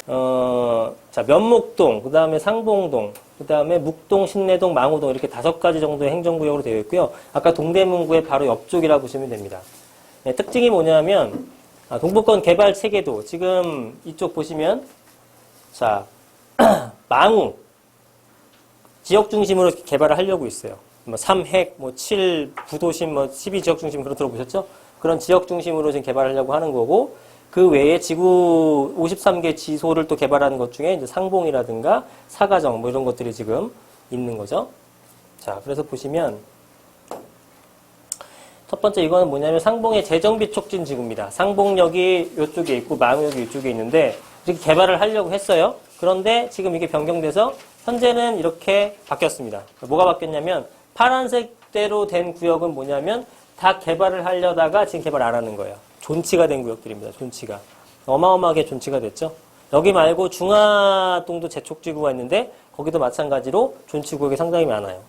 자, 면목동, 그 다음에 상봉동, 그 다음에 묵동, 신내동, 망우동 이렇게 5가지 정도의 행정구역으로 되어 있고요. 아까 동대문구의 바로 옆쪽이라 보시면 됩니다. 네, 특징이 뭐냐면 동북권 개발 체계도 지금 이쪽 보시면 자 망우 지역 중심으로 개발을 하려고 있어요. 뭐 3핵, 뭐 7 부도심, 뭐 12 지역 중심 그런 들어보셨죠? 그런 지역 중심으로 지금 개발하려고 하는 거고 그 외에 지구 53개 지소를 또 개발하는 것 중에 이제 상봉이라든가 사가정 뭐 이런 것들이 지금 있는 거죠. 자, 그래서 보시면 첫 번째 이거는 뭐냐면 상봉의 재정비 촉진 지구입니다. 상봉역이 이쪽에 있고 망우역이 이쪽에 있는데 이렇게 개발을 하려고 했어요. 그런데 지금 이게 변경돼서 현재는 이렇게 바뀌었습니다. 뭐가 바뀌었냐면 파란색대로 된 구역은 뭐냐면 다 개발을 하려다가 지금 개발 안 하는 거예요. 존치가 된 구역들입니다. 존치가. 어마어마하게 존치가 됐죠. 여기 말고 중화동도 재촉지구가 있는데 거기도 마찬가지로 존치 구역이 상당히 많아요.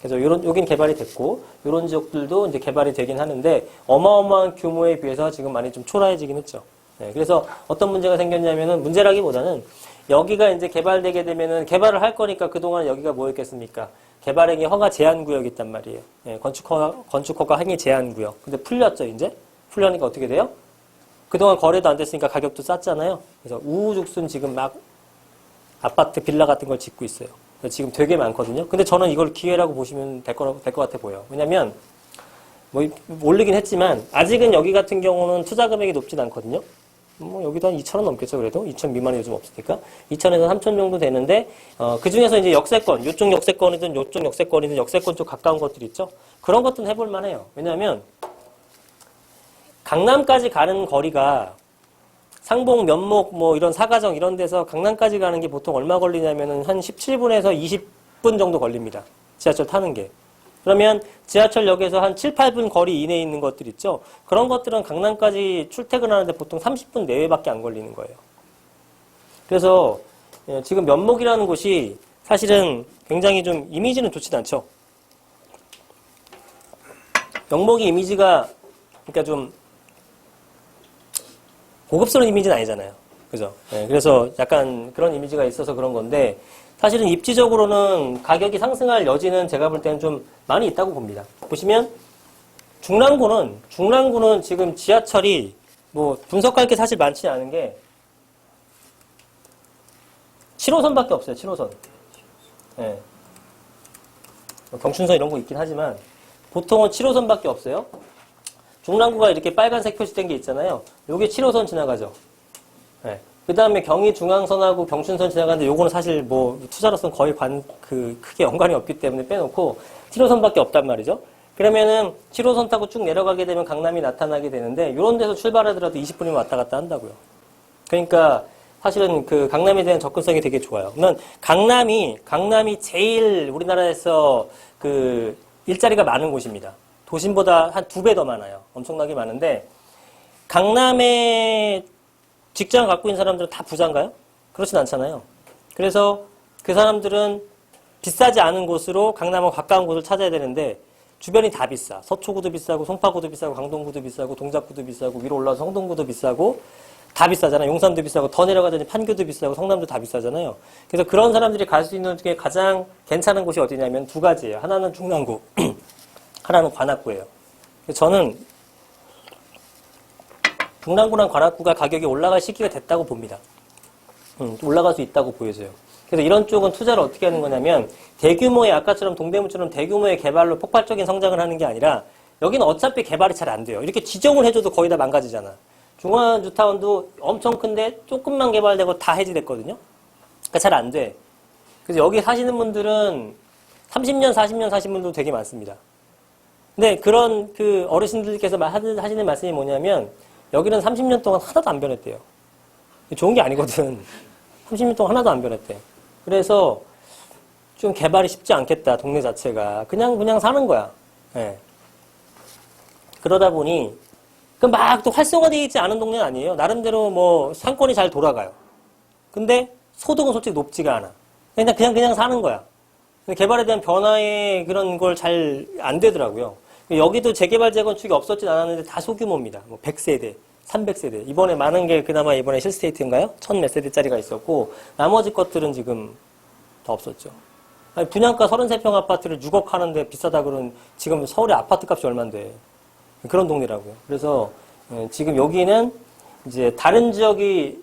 그래서 여긴 개발이 됐고 이런 지역들도 이제 개발이 되긴 하는데 어마어마한 규모에 비해서 지금 많이 좀 초라해지긴 했죠. 네, 그래서 어떤 문제가 생겼냐면은 문제라기보다는 여기가 이제 개발되게 되면은 개발을 할 거니까 그동안 여기가 뭐였겠습니까? 개발행위 허가 제한 구역이 있단 말이에요. 네, 건축허가 행위 제한 구역. 근데 풀렸죠, 이제? 풀려니까 어떻게 돼요? 그동안 거래도 안 됐으니까 가격도 쌌잖아요. 그래서 우후죽순 지금 막 아파트, 빌라 같은 걸 짓고 있어요. 지금 되게 많거든요. 근데 저는 이걸 기회라고 보시면 될 것 같아 보여요. 왜냐면, 뭐, 올리긴 했지만, 아직은 여기 같은 경우는 투자 금액이 높진 않거든요. 뭐, 여기도 한 2,000원 넘겠죠, 그래도? 2,000 미만이 요즘 없으니까. 2,000에서 3,000 정도 되는데, 그 중에서 이제 역세권, 요쪽 역세권이든 요쪽 역세권이든 역세권 쪽 가까운 것들이 있죠? 그런 것들은 해볼 만해요. 왜냐면, 강남까지 가는 거리가 상봉, 면목, 뭐 이런 사가정 이런 데서 강남까지 가는 게 보통 얼마 걸리냐면은 한 17분에서 20분 정도 걸립니다. 지하철 타는 게. 그러면 지하철역에서 한 7, 8분 거리 이내에 있는 것들 있죠? 그런 것들은 강남까지 출퇴근하는데 보통 30분 내외밖에 안 걸리는 거예요. 그래서 지금 면목이라는 곳이 사실은 굉장히 좀 이미지는 좋진 않죠. 면목이 이미지가 그러니까 좀 고급스러운 이미지는 아니잖아요. 그죠? 네, 그래서 약간 그런 이미지가 있어서 그런 건데, 사실은 입지적으로는 가격이 상승할 여지는 제가 볼 때는 좀 많이 있다고 봅니다. 보시면, 중랑구는 지금 지하철이 뭐 분석할 게 사실 많지 않은 게, 7호선밖에 없어요, 7호선. 네. 경춘선 이런 거 있긴 하지만, 보통은 7호선밖에 없어요. 중랑구가 이렇게 빨간색 표시된 게 있잖아요. 요게 7호선 지나가죠. 네. 그 다음에 경의중앙선하고 경춘선 지나가는데 요거는 사실 뭐 투자로서는 거의 크게 연관이 없기 때문에 빼놓고 7호선밖에 없단 말이죠. 그러면은 7호선 타고 쭉 내려가게 되면 강남이 나타나게 되는데 요런 데서 출발하더라도 20분이면 왔다 갔다 한다고요. 그러니까 사실은 그 강남에 대한 접근성이 되게 좋아요. 그러면 강남이 제일 우리나라에서 그 일자리가 많은 곳입니다. 도심보다 한 2배 더 많아요. 엄청나게 많은데 강남에 직장 갖고 있는 사람들은 다 부자인가요? 그렇진 않잖아요. 그래서 그 사람들은 비싸지 않은 곳으로 강남하고 가까운 곳을 찾아야 되는데 주변이 다 비싸. 서초구도 비싸고 송파구도 비싸고 강동구도 비싸고 동작구도 비싸고 위로 올라서 성동구도 비싸고 다 비싸잖아요. 용산도 비싸고 더 내려가더니 판교도 비싸고 성남도 다 비싸잖아요. 그래서 그런 사람들이 갈 수 있는 중에 가장 괜찮은 곳이 어디냐면 2가지예요. 하나는 중랑구, 하나는 관악구예요. 저는 중랑구랑 관악구가 가격이 올라갈 시기가 됐다고 봅니다. 올라갈 수 있다고 보여져요. 그래서 이런 쪽은 투자를 어떻게 하는 거냐면 대규모의 아까처럼 동대문처럼 대규모의 개발로 폭발적인 성장을 하는 게 아니라 여기는 어차피 개발이 잘 안 돼요. 이렇게 지정을 해줘도 거의 다 망가지잖아. 중앙 뉴타운도 엄청 큰데 조금만 개발되고 다 해지됐거든요. 그러니까 잘 안 돼. 그래서 여기 사시는 분들은 30년, 40년 사신 분도 되게 많습니다. 근데 그런 그 어르신들께서 하시는 말씀이 뭐냐면 여기는 30년 동안 하나도 안 변했대요. 좋은 게 아니거든. 30년 동안 하나도 안 변했대. 그래서 좀 개발이 쉽지 않겠다, 동네 자체가. 그냥 사는 거야. 예. 그러다 보니, 그 막 또 활성화되어 있지 않은 동네는 아니에요. 나름대로 뭐 상권이 잘 돌아가요. 근데 소득은 솔직히 높지가 않아. 그냥 사는 거야. 개발에 대한 변화의 그런 걸 잘 안 되더라고요. 여기도 재개발 재건축이 없었진 않았는데 다 소규모입니다. 뭐 100세대, 300세대. 이번에 많은 게 그나마 이번에 실스테이트인가요? 1000 몇 세대짜리가 있었고, 나머지 것들은 지금 다 없었죠. 아니, 분양가 33평 아파트를 6억 하는데 비싸다 그런, 지금 서울의 아파트 값이 얼만데. 그런 동네라고요. 그래서, 지금 여기는 이제 다른 지역이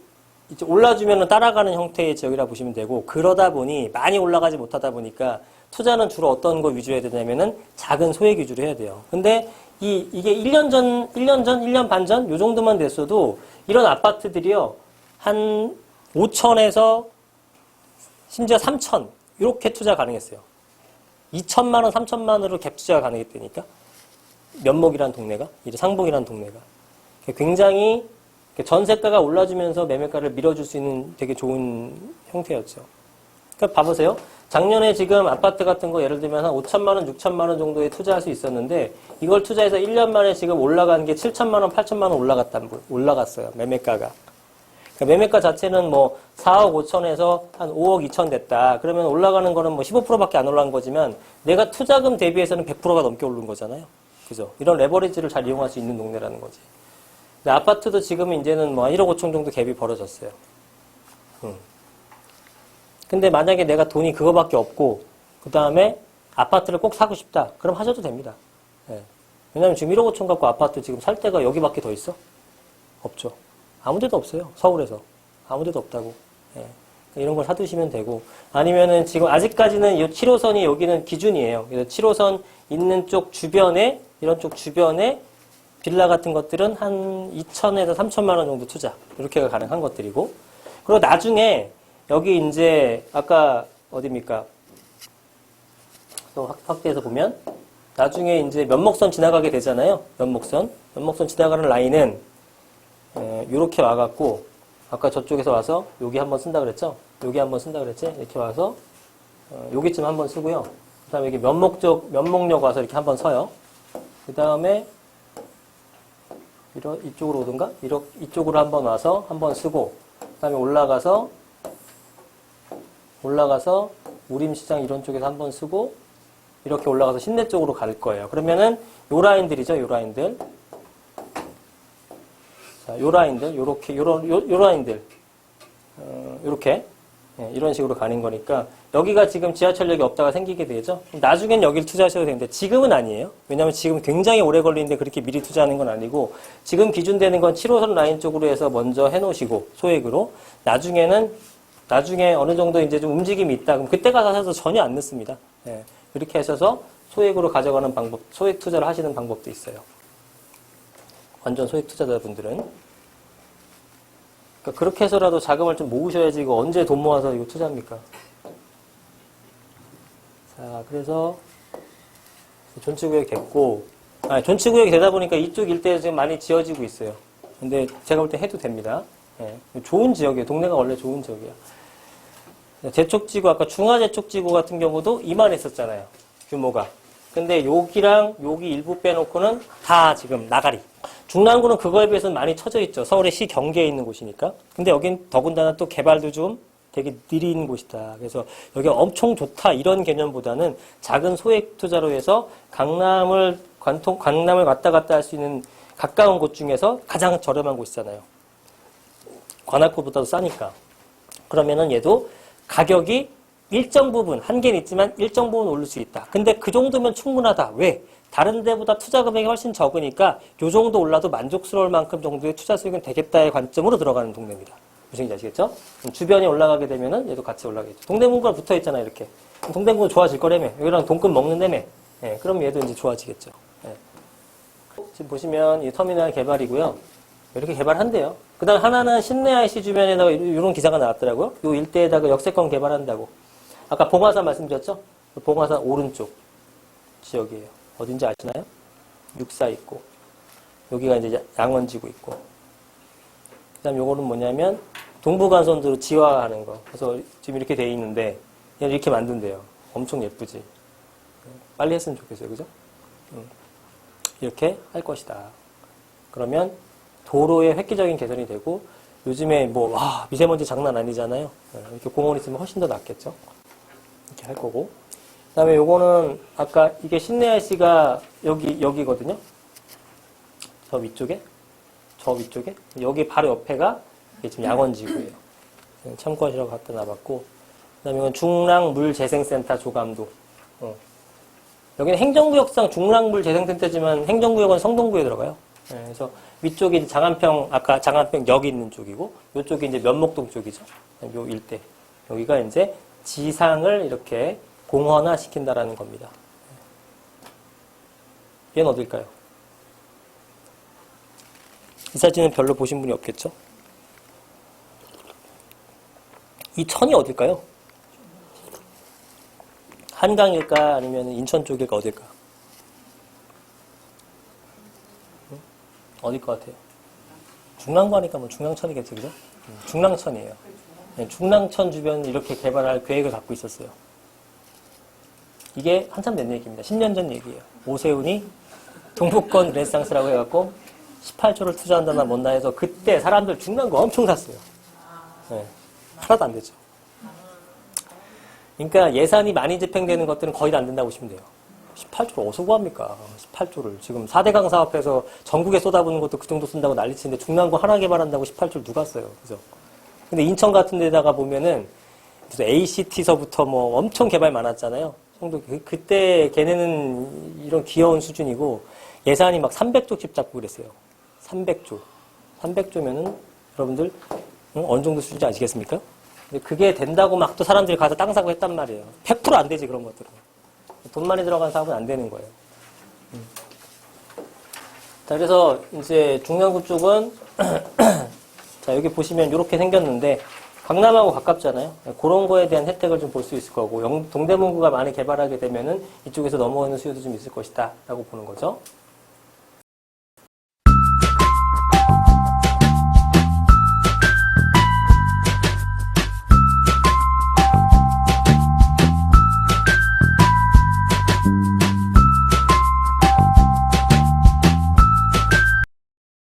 이제 올라주면 따라가는 형태의 지역이라 보시면 되고, 그러다 보니 많이 올라가지 못하다 보니까 투자는 주로 어떤 거 위주로 해야 되냐면은 작은 소액 위주로 해야 돼요. 근데 이게 1년 반 전, 요 정도만 됐어도 이런 아파트들이요, 한 5천에서 심지어 3천, 이렇게 투자 가능했어요. 2천만 원, 3천만 원으로 갭 투자가 가능했다니까? 면목이란 동네가, 상봉이란 동네가. 굉장히 전세가가 올라주면서 매매가를 밀어줄 수 있는 되게 좋은 형태였죠. 그러니까 봐보세요. 작년에 지금 아파트 같은 거 예를 들면 한 5천만 원, 6천만 원 정도에 투자할 수 있었는데 이걸 투자해서 1년 만에 지금 올라간 게 7천만 원, 8천만 원 올라갔어요. 매매가가. 그러니까 매매가 자체는 뭐 4억 5천에서 한 5억 2천 됐다. 그러면 올라가는 거는 뭐 15%밖에 안 올라간 거지만 내가 투자금 대비해서는 100%가 넘게 오른 거잖아요. 그죠? 이런 레버리지를 잘 이용할 수 있는 동네라는 거지. 근데 아파트도 지금은 이제는 뭐 1억 5천 정도 갭이 벌어졌어요. 근데 만약에 내가 돈이 그거밖에 없고 그 다음에 아파트를 꼭 사고 싶다. 그럼 하셔도 됩니다. 예. 왜냐면 지금 1억 5천 갖고 아파트 지금 살 데가 여기밖에 더 있어? 없죠. 아무 데도 없어요. 서울에서. 아무 데도 없다고. 예. 이런 걸 사두시면 되고 아니면은 지금 아직까지는 이 7호선이 여기는 기준이에요. 그래서 7호선 있는 쪽 주변에 이런 쪽 주변에 빌라 같은 것들은 한 2천에서 3천만 원 정도 투자. 이렇게가 가능한 것들이고 그리고 나중에 여기 이제 아까 어디입니까? 또 확대해서 보면 나중에 이제 면목선 지나가게 되잖아요. 면목선 지나가는 라인은 이렇게 와갖고 아까 저쪽에서 와서 여기 한번 쓴다 그랬죠? 여기 한번 쓴다 그랬지? 이렇게 와서 여기쯤 한번 쓰고요. 그 다음에 여기 면목역 와서 이렇게 한번 서요. 그 다음에 이쪽으로 오든가? 이쪽으로 한번 와서 한번 쓰고 그 다음에 올라가서 우림시장 이런 쪽에서 한번 쓰고 이렇게 올라가서 신내 쪽으로 갈 거예요. 그러면은 요 라인들이죠. 요 라인들. 자, 요 라인들 요렇게 요 라인들 요렇게 이런 식으로 가는 거니까 여기가 지금 지하철역이 없다가 생기게 되죠. 나중엔 여기를 투자하셔도 되는데 지금은 아니에요. 왜냐하면 지금 굉장히 오래 걸리는데 그렇게 미리 투자하는 건 아니고 지금 기준되는 건 7호선 라인 쪽으로 해서 먼저 해놓으시고 소액으로 나중에 어느 정도 이제 좀 움직임이 있다. 그럼 그때 가서 사서 전혀 안 늦습니다. 예. 이렇게 하셔서 소액으로 가져가는 방법, 소액 투자를 하시는 방법도 있어요. 완전 소액 투자자분들은. 그러니까 그렇게 해서라도 자금을 좀 모으셔야지 이거 언제 돈 모아서 이거 투자합니까? 자, 그래서 존치구역이 됐고, 존치구역이 되다 보니까 이쪽 일대에 지금 많이 지어지고 있어요. 근데 제가 볼 때 해도 됩니다. 예. 좋은 지역이에요. 동네가 원래 좋은 지역이에요. 제촉지구, 아까 중화제촉지구 같은 경우도 이만했었잖아요. 규모가. 근데 여기랑 여기 일부 빼놓고는 다 지금 나가리. 중랑구는 그거에 비해서는 많이 처져 있죠. 서울의 시 경계에 있는 곳이니까. 근데 여긴 더군다나 또 개발도 좀 되게 느린 곳이다. 그래서 여기가 엄청 좋다 이런 개념보다는 작은 소액 투자로 해서 강남을 왔다 갔다 할 수 있는 가까운 곳 중에서 가장 저렴한 곳이잖아요. 관악구보다도 싸니까. 그러면은 얘도 가격이 일정 부분, 한계는 있지만 일정 부분 오를 수 있다. 근데 그 정도면 충분하다. 왜? 다른 데보다 투자 금액이 훨씬 적으니까 요 정도 올라도 만족스러울 만큼 정도의 투자 수익은 되겠다의 관점으로 들어가는 동네입니다. 무슨 얘기인지 아시겠죠? 주변이 올라가게 되면은 얘도 같이 올라가겠죠. 동대문구랑 붙어 있잖아요, 이렇게. 동대문구 좋아질 거라며. 여기랑 돈금 먹는다며. 예, 그럼 얘도 이제 좋아지겠죠. 예. 지금 보시면 이 터미널 개발이고요. 이렇게 개발한대요. 그 다음 하나는 신내 IC 주변에다가 이런 기사가 나왔더라고요. 요 일대에다가 역세권 개발한다고. 아까 봉화산 말씀드렸죠? 봉화산 오른쪽 지역이에요. 어딘지 아시나요? 육사 있고. 여기가 이제 양원지구 있고. 그 다음 요거는 뭐냐면 동부간선도로 지화하는 거. 그래서 지금 이렇게 돼 있는데 그냥 이렇게 만든대요. 엄청 예쁘지. 빨리 했으면 좋겠어요. 그죠? 이렇게 할 것이다. 그러면 도로의 획기적인 개선이 되고 요즘에 미세먼지 장난 아니잖아요. 이렇게 공원 있으면 훨씬 더 낫겠죠. 이렇게 할 거고. 그 다음에 요거는 아까 이게 신내 IC가 여기거든요. 저 위쪽에. 저 위쪽에. 여기 바로 옆에가 이게 지금 양원지구예요. 참고하시라고 갖다 놔봤고. 그 다음에 이건 중랑물재생센터 조감도. 여기는 행정구역상 중랑물재생센터지만 행정구역은 성동구에 들어가요. 네, 그래서 위쪽이 이제 장안평, 아까 장안평역이 있는 쪽이고, 이쪽이 이제 면목동 쪽이죠. 요 일대. 여기가 이제 지상을 이렇게 공원화 시킨다라는 겁니다. 얘는 어딜까요? 이 사진은 별로 보신 분이 없겠죠? 이 천이 어딜까요? 한강일까? 아니면 인천 쪽일까? 어딜까? 어딜 것 같아요? 중랑구 하니까 뭐 중랑천이겠죠, 그죠? 중랑천이에요. 네, 중랑천 주변 이렇게 개발할 계획을 갖고 있었어요. 이게 한참 된 얘기입니다. 10년 전 얘기예요. 오세훈이 동북권 르네상스라고 해갖고 18조를 투자한다나 못나 해서 그때 사람들 중랑구 엄청 샀어요. 네, 하나도 안 되죠. 그러니까 예산이 많이 집행되는 것들은 거의 다 안 된다고 보시면 돼요. 18조를 어디서 구합니까? 18조를. 지금 4대강 사업해서 전국에 쏟아부는 것도 그 정도 쓴다고 난리치는데 중랑구 하나 개발한다고 18조를 누가 써요? 그죠? 근데 인천 같은 데다가 보면은 무슨 ACT서부터 뭐 엄청 개발 많았잖아요. 그때 걔네는 이런 귀여운 수준이고 예산이 막 300조씩 잡고 그랬어요. 300조. 300조면은 여러분들 어느 정도 수준인지 아시겠습니까? 근데 그게 된다고 막 또 사람들이 가서 땅 사고 했단 말이에요. 100% 안 되지 그런 것들은. 돈 많이 들어간 사업은 안 되는 거예요. 자, 그래서 이제 중랑구 쪽은 자, 여기 보시면 이렇게 생겼는데 강남하고 가깝잖아요. 그런 거에 대한 혜택을 좀 볼 수 있을 거고 동대문구가 많이 개발하게 되면은 이쪽에서 넘어오는 수요도 좀 있을 것이다 라고 보는 거죠.